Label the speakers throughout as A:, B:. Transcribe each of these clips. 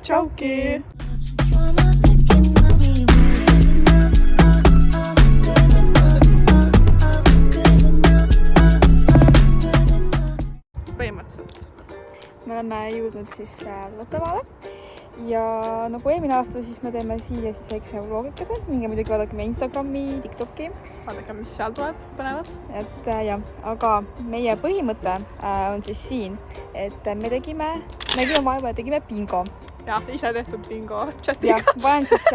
A: Tšauki! Põhimõtteliselt.
B: Me oleme jõudnud siis Lottemaale ja nagu eelmine aasta, siis me teeme siia siis väikse vlogikese. Minge muidugi vaadake meie Instagrami, TikToki.
A: Vaadake, mis seal tuleb põnevat.
B: Et jah, aga meie põhimõte on siis siin, et me tegime vaeva ja tegime bingo.
A: Jah, ise tehtud bingo chatiga.
B: Ja panen siis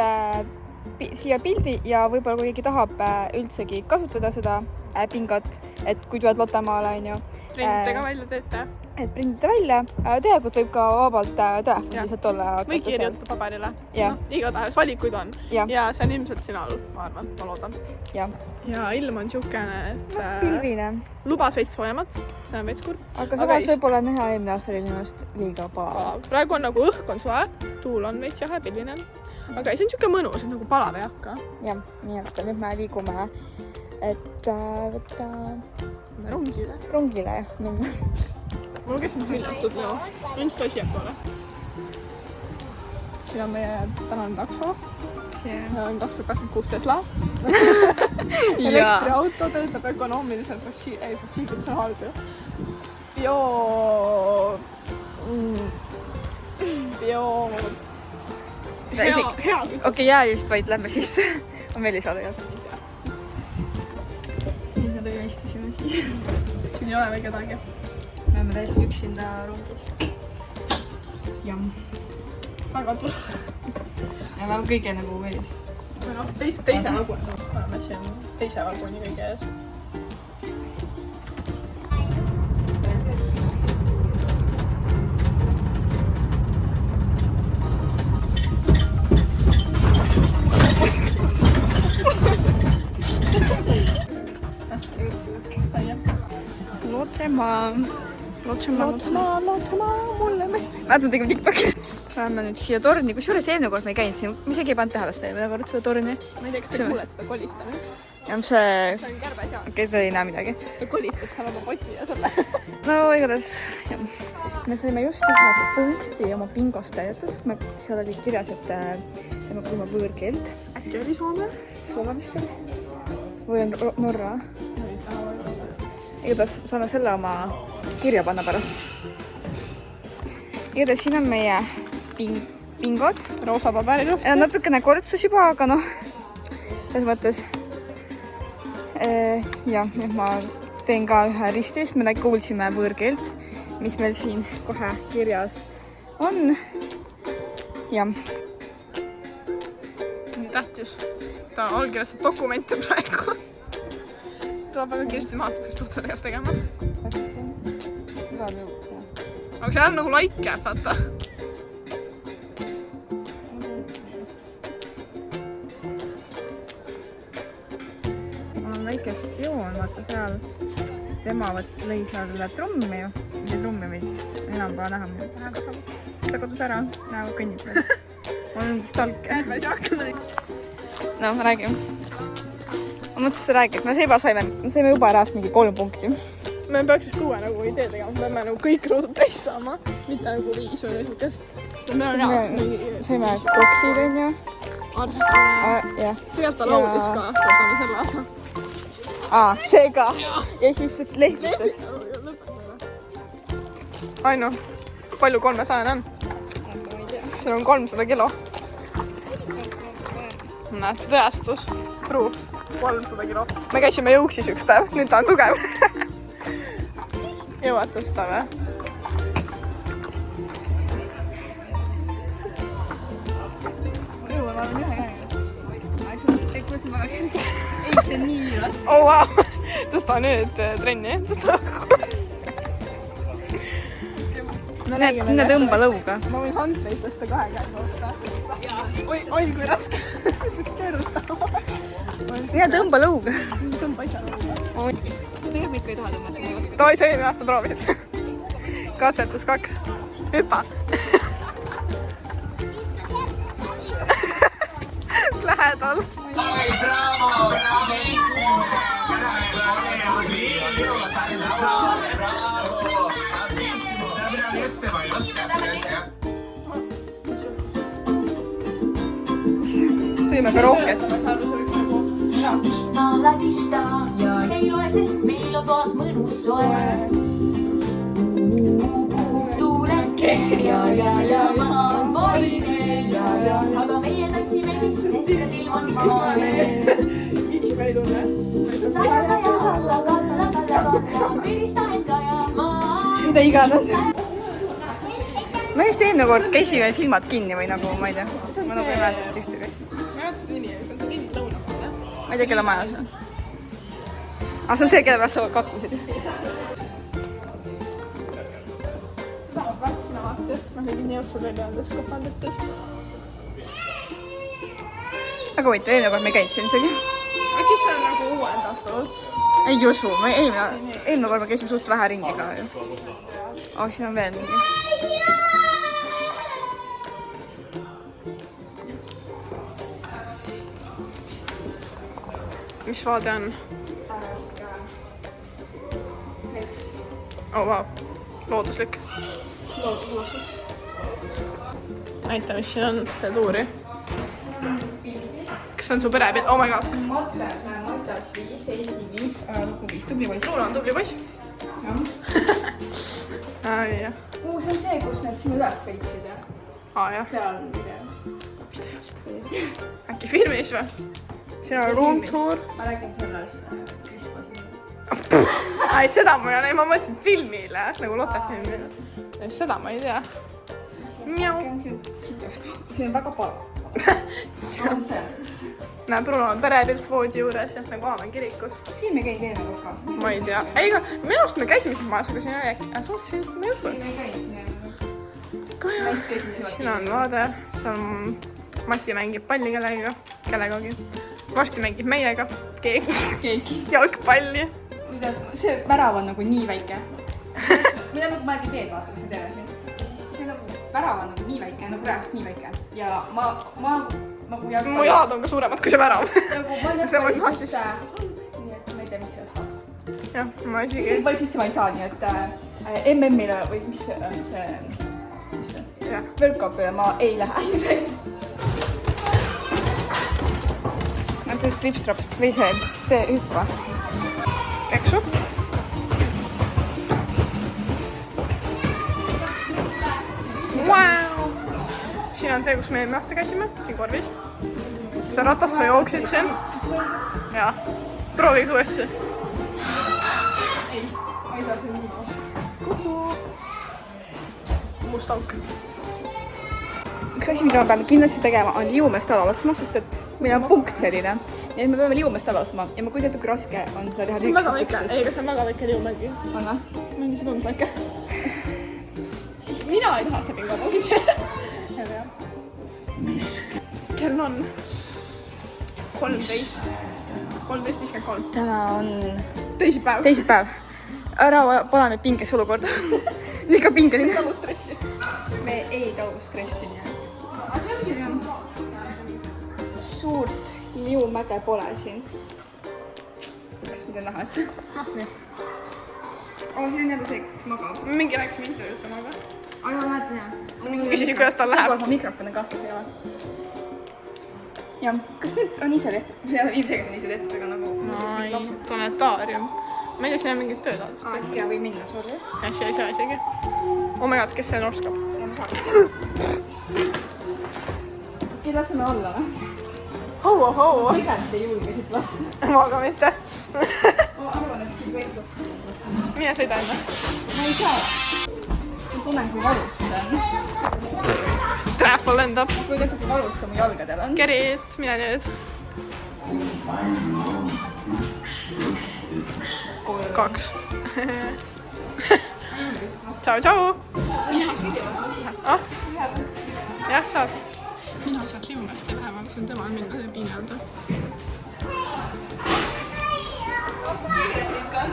B: siia pildi ja võib-olla kui keegi tahab üldsegi kasutada seda bingot, et kui tuled Lottemaale, on ju.
A: Printidega välja teete.
B: Et printida välja. Tegelikult võib ka vabalt telefoni lihtsalt olla.
A: Või kirjutada paberile.
B: No,
A: igatahes valikuid on.
B: Ja
A: see on ilmselt sina all, ma arvan, ma loodan.
B: Ja
A: ilm on siukene, et
B: pilvine.
A: Lubas veits soojemat, see on veits kurb.
B: Aga samas võib-olla näha eelmine aasta oli minust liiga palav.
A: Praegu on nagu õhk on soe, tuul on veits jahe, pilvine. Aga see on siuke mõnus, nagu palav ei hakka.
B: Jah, nii et nüüd me liigume, et võtta rongile minna.
A: Mul käis nüüd hüljatud loo. Nüüd tõsi poole. Siin on meie tänane takso. See on 2026 Tesla. Elektriauto töötab ökonoomiliselt fossiilselt, see on halb ju.
B: Okei, jää just vaid lähme sisse. On veel ei saa tegelikult. Nüüd me tõi istusime siis.
A: Siin ei ole veel kedagi.
B: Me oleme täiesti üksinda rongis. Jah.
A: Väga tule.
B: Ja me oleme kõige nagu ees.
A: Teise vaguni. Oleme siin teise vaguni kõige ees. Lotsemaa, mulle me.
B: Vaata, me tegime TikTokis. Läheme nüüd siia torni, kus juures eelmine kord me ei käinud siin. Ma isegi ei pannud tähele seda eelmine kord seda torni.
A: Ma ei tea, kas te kuuled seda kolistamist.
B: Ja see
A: on kärbes jah.
B: Okei, ta ei näe midagi.
A: Ta kolistab seal oma poti ja selle.
B: No igatahes, jah. Me saime just ühe punkti oma bingost täidetud. Seal oli kirjas, et teeme kuulma võõrkeelt.
A: Äkki oli Soome?
B: Soome vist oli. Või on Norra. Igatahes saame selle oma kirja panna pärast. Igatahes siin on meie bingod.
A: Roosa paberi ilusti.
B: Natukene kortsus juba, aga noh, selles mõttes. Ja, nüüd ma teen ka ühe risti, sest me kuulsime võõrkeelt, mis meil siin kohe kirjas on. Ja.
A: Nii tähtis. Ta allkirjastab dokumente praegu. Tuleb väga Kirsti Maastukist suhteliselt tegema. Aga see on nagu like, vaata.
B: Mul on väike spioon, vaata seal. Tema lõi seal trummi ju. Ja trummi võid enam ka näha. Ta kodus ära, näevad kõnnib veel. Mul on stalker.
A: Kärbes jakna.
B: No, räägime. Ma mõtlesin, et räägib. Me saime juba ära mingi 3 punkti.
A: Me peaks vist uue nagu idee tegema. Me peame nagu kõik ruudud täis saama. Mitte nagu 5 või niisugust.
B: Saime kroksid, on ju.
A: Arvestame. Tegelikult ta laudis ka. Võtame selle osa.
B: See ka. Ja siis lehvitas.
A: Ainu, palju 300 on? Seal on 300 kilo. Näed, tõestus. Proof. 300 kilo. Me käisime jõuksis üks päev, nüüd ta on tugev. Jõuad tõsta või?
B: Jõuan, ma olen ühe käega. Ei, kuidas ma väga käin? Ei, see on nii raske.
A: Oh, wow. Tõsta nüüd trenni.
B: Mine tõmba lõuga.
A: Ma võin hantleid tõsta 2 käega. Oi, kui raske. See keerutab.
B: Mine tõmba lõuga.
A: Tõmba ise lõuga.
B: Tegelikult ikka ei taha tõmmata.
A: Toi, sa eelmine aasta proovisid. Katsetus 2. Hüpa. Lähedal.
B: tõime ka rohket.
C: ma lägista ja ei loe, sest meil on toas mõnus soe. Tuulen ja maha on paine ja, aga meie tantsime mis, sest ilm on maane. Saja alla, kalla, virista enda ja maa.
B: Mida iganes. Me just eelmine kord käisime silmad kinni või nagu, ma ei tea. Ma nagu ei mäletanud ühtegi.
A: Ma ei mäleta seda nimi, see on see lind Lõunamaal, jah?
B: Ma ei tea, kelle maja see on. Ah, see on see, kelle pärast sa katkusid.
A: Seda ma värtsina vaata. Ma tegin nii otsul välja nendes kopandites.
B: Aga huvitav, eelmine kord me ei käinud siin isegi.
A: Äkki see on nagu uuendatud?
B: Ei usu, eelmine kord me käisime suht vähe ringi ka ju. Oh, siin on veel mingi.
A: Mis vaade on? Oh vau, looduslik. Näita, mis siin on, teed uuri. Kas see on su perepilt? Oh my god.
B: Matas 5, Eesti 5, ajalugu 5, tubli poiss.
A: Luuna on tubli poiss.
B: Jah.
A: Jah.
B: See on see, kus need sinu üles peitsid ja
A: Jah.
B: seal videos.
A: Äkki filmis või? Siin on room tour.
B: Ma räägin sellest
A: Ai, seda ma ei ole, ma mõtlesin filmile, nagu Lotte filmile. Seda ma ei tea. Miau.
B: See on väga pala.
A: Näe, Bruno on perepilt voodi juures ja nagu Aamen kirikus.
B: Siin me käime korra.
A: Ma ei tea. Ei, minu arust me käisime siin majas, aga siin oli äkki. Siin ma ei usu.
B: Me ei käinud siin enne.
A: Siin on vaade. Seal Mati mängib palli kellegagi. Varsti mängib meiega. Keegi. Jalgpalli.
B: See värav on nagu nii väike. Mida nagu ma teed, vaata, mis me teeme siin. Ja siis see nagu värav on nagu nii väike, nagu reaalselt nii väike. Ja ma nagu jalgpalli...
A: Mu jalad on ka suuremad kui see värav.
B: Nagu ma olen jalgpalli sisse. Nii et ma ei tea, mis sellest saab.
A: Jah, ma isegi...
B: Jalgpalli sisse ma ei saa, nii et MM-ile või mis on see... World Cupi ma ei lähe. Nad olid klipstrapst või see hüppa.
A: Keksu. Wow. Siin on see, kus me eelmine aasta käisime, siin korvis. Sa ratas sa jooksid siin. Jaa. Prooviks uuesti.
B: Ei, ma ei saa siin videos.
A: Kuhu. Must auk.
B: Üks asi, mida me peame kindlasti tegema, on liumeest alla laskma, sest et meil on punkt selline. Nii et me peame liumeest alla laskma ja ma kujutan, kui raske on seda teha.
A: See on väga väike. Ei, aga see on väga väike liumägi.
B: On või?
A: Mingi see tundus väike. Mina ei taha seda pinga poolgi. Kell on 13:53.
B: Täna on
A: Teisipäev.
B: teisipäev. Ära pane meid pingesse olukorda. Liiga pingeline.
A: Talu stressi.
B: Me ei talu stressi, nii et. Siin on suurt liumäge pole siin. Kas mida näha, et see?
A: Nii.
B: Siin on jälle see, kes magab.
A: Mingi rääkisime intervjuud temaga.
B: Aga ma mäletan jah.
A: Küsisin, kuidas tal läheb.
B: Seekord ma mikrofoni kaasas ei ole. Jah, kas need on ise tehtud? Ilmselgelt on ise tehtud, aga nagu...
A: Planetaarium. Ma ei tea, siin on mingid töötaadust.
B: Siia võib minna, sorry.
A: Siia ei saa isegi. Oh my god, kes see norskab?
B: Okei, laseme olla või?
A: Hou.
B: Tegelikult ei julge siit lasta.
A: Ma ka mitte.
B: Ma arvan, et siin võiks lõpuks.
A: Mine sõida enne.
B: Ma ei saa. Ma tunnen, kui valus see on.
A: Trääfol lendab.
B: Ma kujutan, kui valus see mu jalgadel on.
A: Kerit, mine nüüd. 2. Tšau. Mina saad liumast. Jah, saad. Mina saad liumast ja lähe, ma lasen temal minna see piinelda.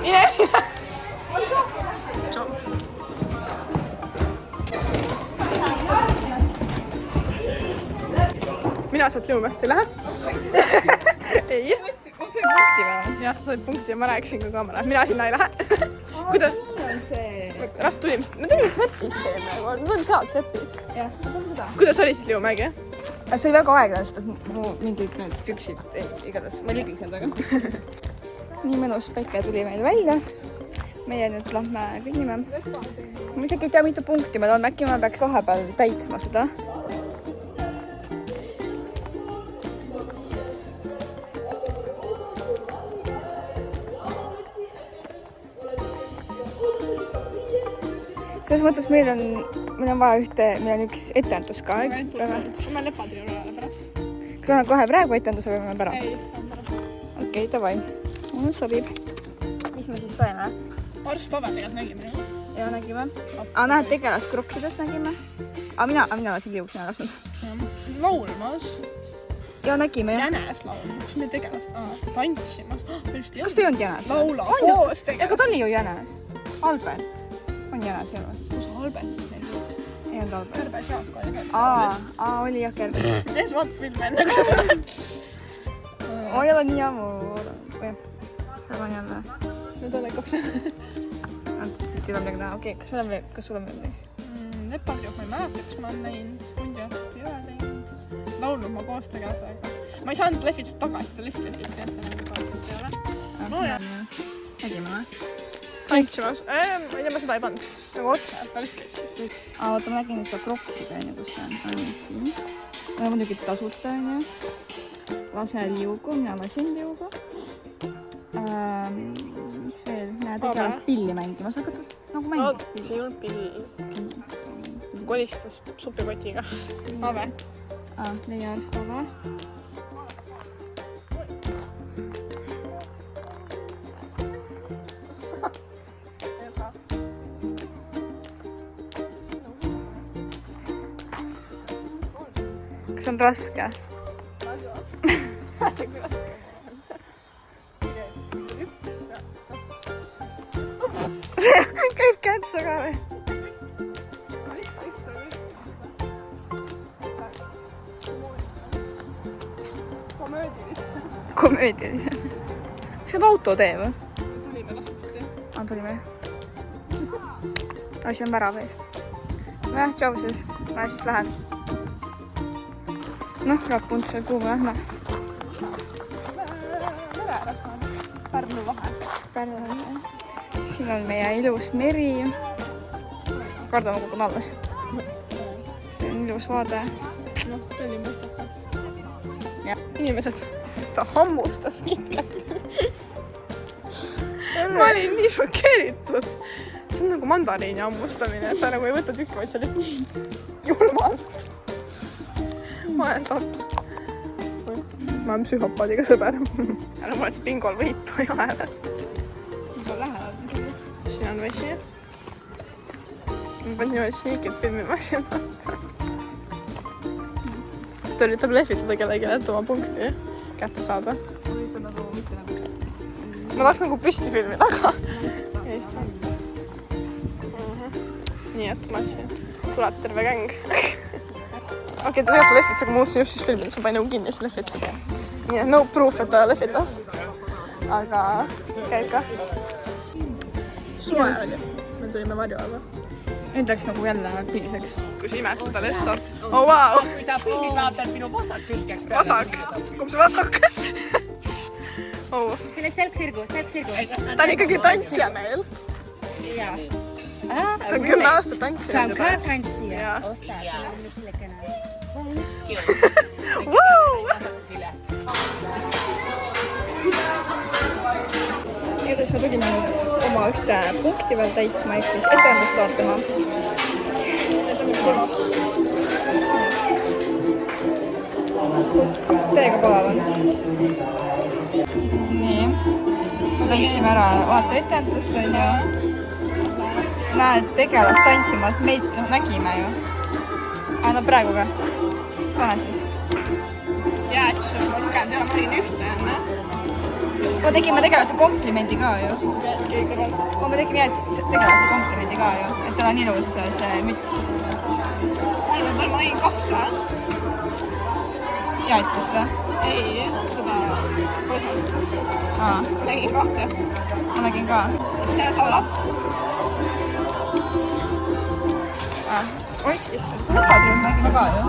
A: Mine. Tšau. Mina saad liumast ei lähe. Ei.
B: Ma sain punkti või?
A: Jah, sa said punkti ja ma rääkisin ka kaamera. Mina sinna ei lähe. Kuidas? Rast tulime, me tulime trepist eelmine kord, me tulime sealt trepist.
B: Jah, ma pean seda.
A: Kuidas oli siis liumägi?
B: see oli väga aeglane, sest mu mingid need püksid, igatahes ma ligin seal taga. Nii mõnus päike tuli meil välja. Meie nüüd lähme kõnnime. Ma isegi ei tea, mitu punkti meil on, äkki ma peaks vahepeal täitsma seda. Selles mõttes meil on vaja meil on üks etendus ka.
A: Ma lepad ju üle pärast.
B: Kas on kohe praegu etenduse või me pärast? Okei, davai. Mul sobib. Mis me siis saime?
A: Arst Ove tegelikult nägime.
B: Ja nägime. Näed, tegelast krokkides nägime. Mina lasin liuks, mina lasin.
A: Laulmas.
B: Ja nägime, jah.
A: Jänes laulmas. Kas meil tegelast? Tantsimas.
B: Kas ta ei olnud jänes?
A: Laula koos tegelast.
B: Ega ta oli ju jänes. Albert. On jänes jälle.
A: Kus Albert meil võts?
B: Ei olnud Albert.
A: Kõrbes Jaak oli.
B: Oli jah, Kõrbes.
A: Ees vaata filmi enne.
B: Oi, jälle nii ammu. Seal on jälle.
A: Nüüd on kaks.
B: Siit ei ole midagi näha. Okei, kas sul on midagi?
A: Lepagriup ma ei mäleta, kas ma olen näinud. Hundiastast ei ole näinud. Laulnud ma koos tegelasega. Ma ei saanud lehvitsust tagasi, ta lihtsalt lehvitsi jah, see nagu koostööd ei ole. No jah.
B: Nägime või?
A: Tantsimas. Ma ei tea, ma seda ei pannud. Nagu otse, päris kõik siis.
B: Oota, ma nägin seda kroksiga, kus see on siin. Ma muidugi tasuta, on ju. Lase liugu, mina lasin liugu. Mis veel? Näed, tegelast pilli mängimas, aga ta nagu mängis pilli.
A: Siin on pill. Kolistas supikotiga. Ave.
B: Leia arst Ave. Kas on raske? Käib kätsa ka või? Komöödiline. See on autotee või?
A: Tulime lasesti.
B: Tulime. Asi on värav ees. Nojah, tšau siis. Ma siis lähen. Noh, Rapuntsel, kuhu me lähme?
A: Pärnu vahel.
B: Pärnu vahel. Siin on meie ilus meri. Kardame kukun alla siit. See on ilus vaade.
A: Noh, tõli mõistaka. Inimesed, ta hammustas kindlasti. Ma olin nii šokeeritud. See on nagu mandariini hammustamine, et sa nagu ei võta tükki, vaid sa lihtsalt julmalt. Ma olen sattus. Ma olen psühhopaadiga sõber. Ära ma oled pingol võitu ei ole.
B: Juba lähevad.
A: Siin on vesi. Ma pean niimoodi sneakilt filmima sinna. Ta üritab lehvitada kellegi, et oma punkti kätte saada. Ma tahaks nagu püsti filmida, aga... Nii, et ma siin tuleb terve gäng. Okei, ta tegelikult lehvits, aga ma uudsin just siis filmida, siis ma panin nagu kinni, siis lehvitsid. Nii, no proof, et ta lehvitas. Aga käib ka. Suve oli. Me tulime varju alla.
B: Nüüd läks nagu jälle piliseks.
A: Kui sa imetada lihtsalt. Oh, vau!
D: Kui sa filmid vaatad, minu vasak külg jääks peale.
A: Vasak? Kumb see vasak? Oh.
D: Mille selg sirgu.
A: Ta on ikkagi tantsija meil.
D: Jaa.
A: Ta on 10 aastat tantsija.
D: Ta on ka tantsija.
A: Jaa.
D: Osa.
B: Igatahes me tulime nüüd oma ühte punkti veel täitsma, ehk siis etendust vaatama. Täiega palav on. Nii, tantsime ära, vaata etendust on ju. Näed, tegelast tantsimas, meid nägime ju. No praegu ka. Pane siis.
A: Jaa, et siis ma lugenud ja ma olin ühte enne.
B: Me tegime tegelase komplimendi ka ju.
A: Jätski kõrval.
B: Me tegime tegelase komplimendi ka ju, et tal on ilus see müts.
A: Ma nägin kahte.
B: Jaetust või?
A: Ei, seda posast.
B: Ma
A: nägin kahte.
B: Ma nägin ka.
A: Ja saab.
B: Oih, issand. Nägime ka ju.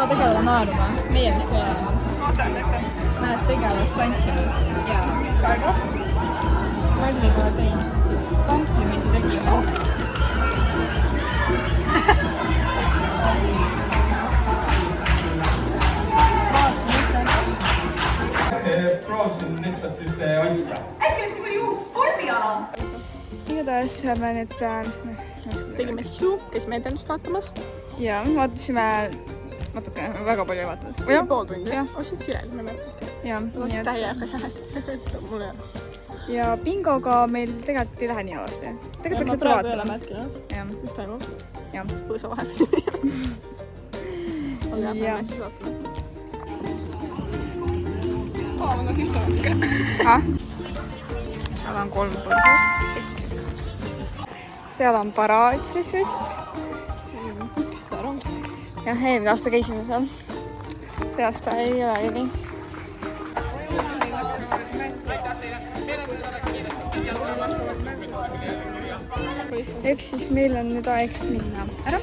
B: tegelane naerma. Meie vist ei ole.
A: ma saan ette.
B: Näed tegelast tantsimas. Jaa.
A: Praegu.
B: Kalliga teinud. Komplimenti tegime.
E: Proovisin lihtsalt ühte asja.
C: äkki on siin mõni uus spordiala?
B: Igatahes me nüüd
A: Tegime sisu, käisime etendust vaatamas.
B: ja vaatasime natukene, väga palju ei vaadanud.
A: Pool tundi.
B: Jah.
A: Ostsin Sirel, ma mäletan.
B: Ja, nii et
A: Täiega hea. Mul ei ole.
B: ja bingoga meil tegelikult ei lähe nii halvasti. Tegelikult
A: Ma
B: peaks
A: praegu ei ole
B: vaatama.
A: märkinud.
B: Jah,
A: Mis toimub?
B: jah.
A: Põõsa vahel. Aga
B: Jah.
A: me siis vaatame. On nad just natuke.
B: Ah? Seal on 3 põrsast. Seal on paraad siis vist.
A: See on püksta rong.
B: Jah, eelmine aasta käisime seal. See aasta ei olegi käinud. Eks siis meil on nüüd aeg minna ära.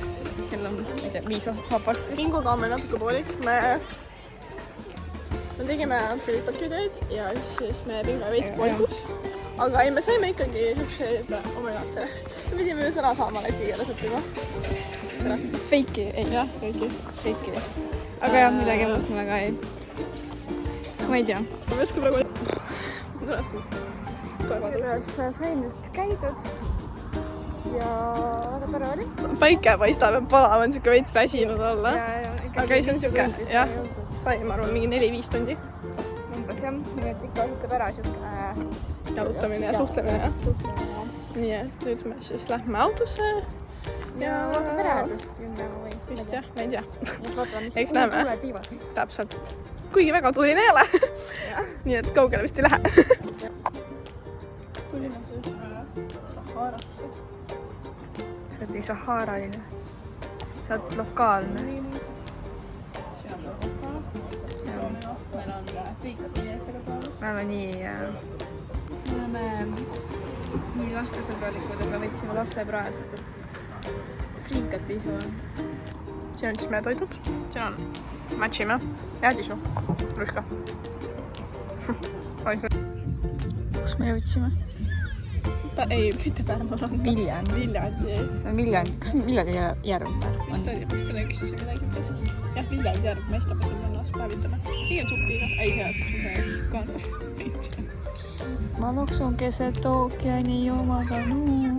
B: Kell on, ma ei tea, 5 vabalt vist.
A: Bingoga on meil natuke poolik. Me tegime natuke TikToki-ideid ja siis me bingo veits poolikus. Aga ei, me saime ikkagi siukseid omegaatse. Me pidime ju sõna saama läti keeles õppima.
B: Kas feiki? Ei,
A: Jah, see oligi.
B: feiki. Aga jah, midagi muud ma väga ei... Ma ei tea.
A: Ma ei oska praegu... Ma tunnastan.
B: Igatahes sai nüüd käidud. Ja väga tore oli.
A: Päike paistab ja palav on siuke veits väsinud olla. Aga ei, see on siuke, jah, sai, ma arvan, mingi 4-5 tundi.
B: Umbes jah, nii et ikka õhutab ära siuke...
A: Jalutamine ja suhtlemine. Nii et nüüd me siis lähme autosse.
B: Ja vaatame pereäärdust minema või?
A: Vist jah, ma ei tea.
B: Vaatame, mis
A: Eks näeme.
B: tuleb viivad.
A: Täpselt. Kuigi väga tuline ei ole. Nii et kaugele vist ei lähe. Tulime siis Saharasse.
B: Sa oled nii saharaline. Sa oled lokaalne.
A: Meil on friikapiinetega toimus.
B: Me oleme nii lastesõbralikud, et me võtsime lasteprae, sest et friikat ei saa.
A: Siin on siis meie toidud. Siin on matšime. Jäätisu. Ruska.
B: Kus me jõudsime?
A: Ei, mitte Pärnu.
B: Viljandi.
A: Viljandi.
B: See on Viljandi. Kas see on Viljandi järv?
A: Vist oli üks ise midagi tõesti. Jah, Viljandi järv. Me istapasin ennast päevitame. Pigem supiga. Ei tea, kus see kan.
B: Ma loksun keset ookeani omaga nuu.